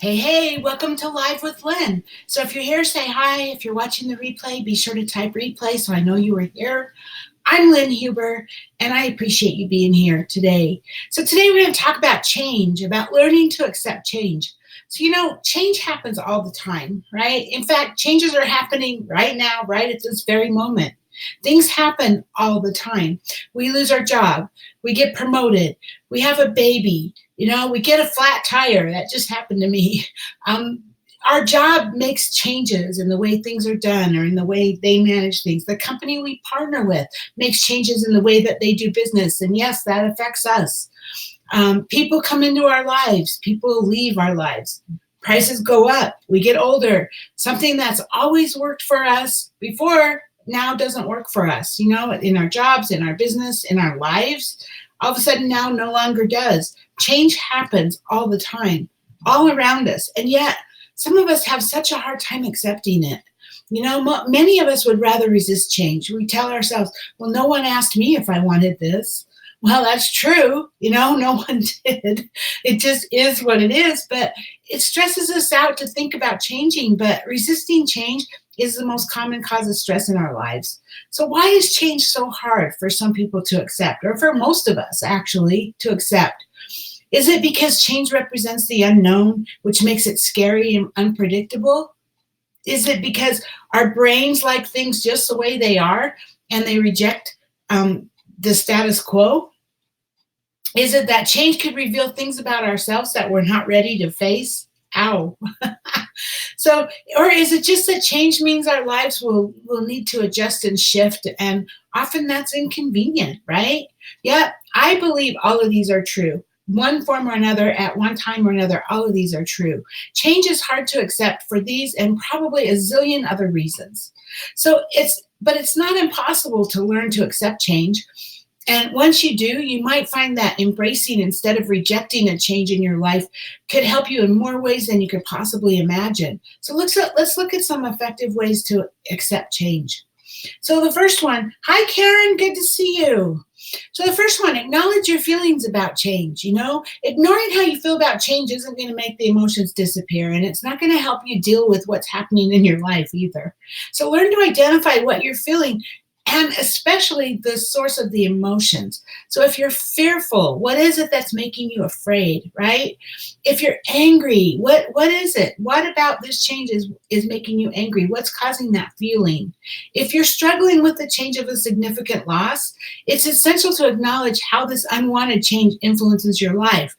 Hey, hey, welcome to Live with Lynn. So if you're here, say hi. If you're watching the replay, be sure to type replay so I know you were here. I'm Lynn Huber, and I appreciate you being here today. So today we're going to talk about change, about learning to accept change. So, change happens all the time, right? In fact, changes are happening right now, right at this very moment. Things happen all the time. We lose our job. We get promoted. We have a baby. We get a flat tire. That just happened to me. Um, our job makes changes in the way things are done or in the way they manage things. The company we partner with makes changes in the way that they do business. And yes, that affects us. People come into our lives. People leave our lives. Prices go up. We get older. Something that's always worked for us before now doesn't work for us, in our jobs, in our business, in our lives. All of a sudden now no longer does. Change happens all the time, all around us. And yet some of us have such a hard time accepting it. Many of us would rather resist change. We tell ourselves, well, no one asked me if I wanted this. Well, that's true. No one did. It just is what it is. But it stresses us out to think about changing. But resisting change is the most common cause of stress in our lives. So why is change so hard for some people to accept, or for most of us actually to accept? Is it because change represents the unknown, which makes it scary and unpredictable? Is it because our brains like things just the way they are and they reject the status quo? Is it that change could reveal things about ourselves that we're not ready to face? Ow. So, or is it just that change means our lives will need to adjust and shift, and often that's inconvenient, right? Yeah, I believe all of these are true. One form or another, at one time or another, all of these are true. Change is hard to accept for these and probably a zillion other reasons. But it's not impossible to learn to accept change. And once you do, you might find that embracing instead of rejecting a change in your life could help you in more ways than you could possibly imagine. So let's look at some effective ways to accept change. So the first one, hi Karen, good to see you. So the first one, acknowledge your feelings about change. Ignoring how you feel about change isn't going to make the emotions disappear, and it's not going to help you deal with what's happening in your life either. So learn to identify what you're feeling, and especially the source of the emotions. So if you're fearful, what is it that's making you afraid, right? If you're angry, what is it? What about this change is making you angry? What's causing that feeling? If you're struggling with the change of a significant loss, it's essential to acknowledge how this unwanted change influences your life.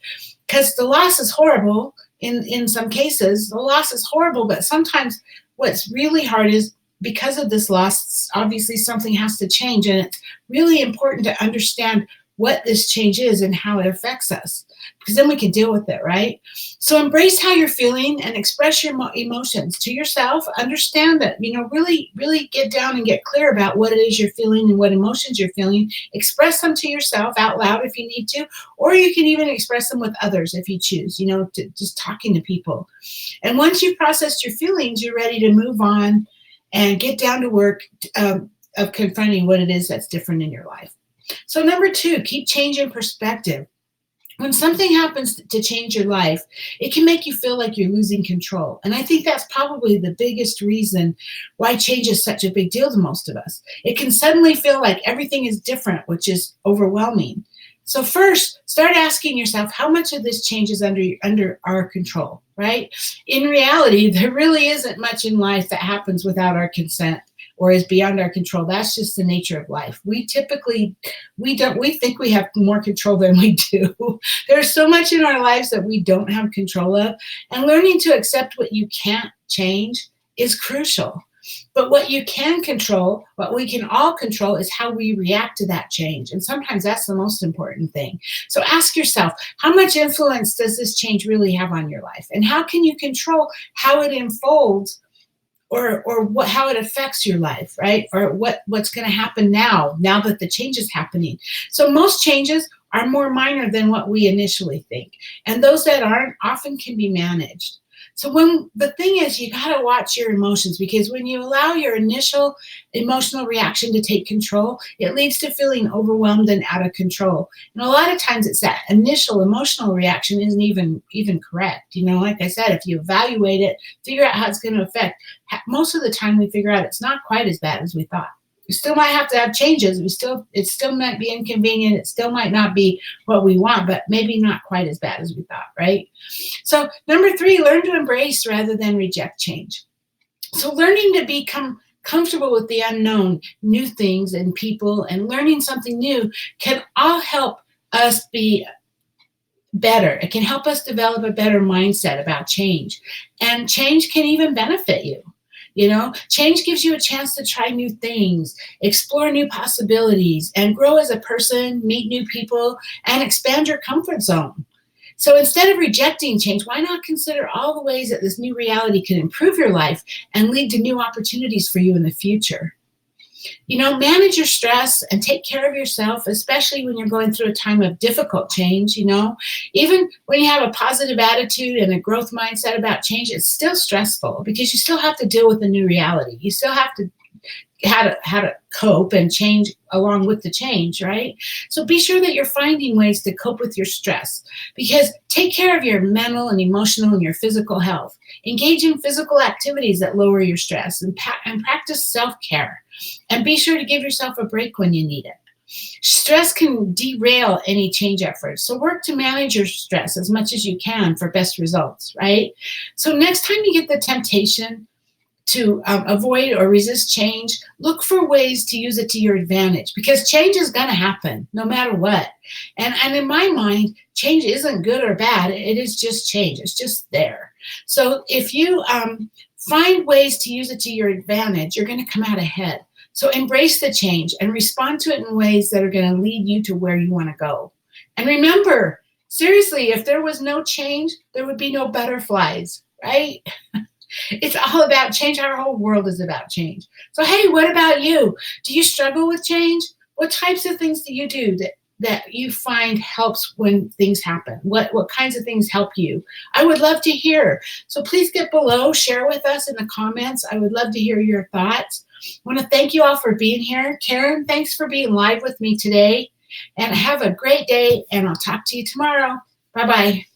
Because the loss is horrible in some cases. The loss is horrible, but sometimes what's really hard is because of this loss, obviously something has to change, and it's really important to understand what this change is and how it affects us, because then we can deal with it, right? So embrace how you're feeling and express your emotions to yourself. Understand that, really, really get down and get clear about what it is you're feeling and what emotions you're feeling. Express them to yourself out loud if you need to, or you can even express them with others if you choose, just talking to people. And once you've processed your feelings, you're ready to move on and get down to work of confronting what it is that's different in your life. So number 2, keep change in perspective. When something happens to change your life, it can make you feel like you're losing control. And I think that's probably the biggest reason why change is such a big deal to most of us. It can suddenly feel like everything is different, which is overwhelming. So first, start asking yourself how much of this change is under our control, right? In reality, there really isn't much in life that happens without our consent or is beyond our control. That's just the nature of life. We think we have more control than we do. There's so much in our lives that we don't have control of, and learning to accept what you can't change is crucial. But what you can control, what we can all control, is how we react to that change. And sometimes that's the most important thing. So ask yourself, how much influence does this change really have on your life? And how can you control how it unfolds, or how it affects your life, right? Or what's going to happen now that the change is happening. So most changes are more minor than what we initially think. And those that aren't often can be managed. So when the thing is, you got to watch your emotions, because when you allow your initial emotional reaction to take control, it leads to feeling overwhelmed and out of control. And a lot of times it's that initial emotional reaction isn't even correct. Like I said, if you evaluate it, figure out how it's going to affect, most of the time we figure out it's not quite as bad as we thought. We still might have to have changes. It still might be inconvenient. It still might not be what we want, but maybe not quite as bad as we thought, right? So number 3, learn to embrace rather than reject change. So learning to become comfortable with the unknown, new things and people, and learning something new can all help us be better. It can help us develop a better mindset about change. And change can even benefit you. Change gives you a chance to try new things, explore new possibilities, and grow as a person, meet new people, and expand your comfort zone. So instead of rejecting change, why not consider all the ways that this new reality can improve your life and lead to new opportunities for you in the future? Manage your stress and take care of yourself, especially when you're going through a time of difficult change. Even when you have a positive attitude and a growth mindset about change, it's still stressful because you still have to deal with the new reality. You still have to how to cope and change along with the change, right? So be sure that you're finding ways to cope with your stress, because take care of your mental and emotional and your physical health. Engage in physical activities that lower your stress, and practice self-care. And be sure to give yourself a break when you need it. Stress can derail any change efforts, so work to manage your stress as much as you can for best results, right? So next time you get the temptation to avoid or resist change, look for ways to use it to your advantage, because change is going to happen no matter what. And in my mind, change isn't good or bad. It is just change. It's just there. So if you find ways to use it to your advantage, you're going to come out ahead. So embrace the change and respond to it in ways that are going to lead you to where you want to go. And remember, seriously, if there was no change, there would be no butterflies, right? It's all about change. Our whole world is about change. So, hey, what about you? Do you struggle with change? What types of things do you do that you find helps when things happen? What kinds of things help you? I would love to hear. So please get below, share with us in the comments. I would love to hear your thoughts. I want to thank you all for being here. Karen, thanks for being live with me today. And have a great day, and I'll talk to you tomorrow. Bye-bye.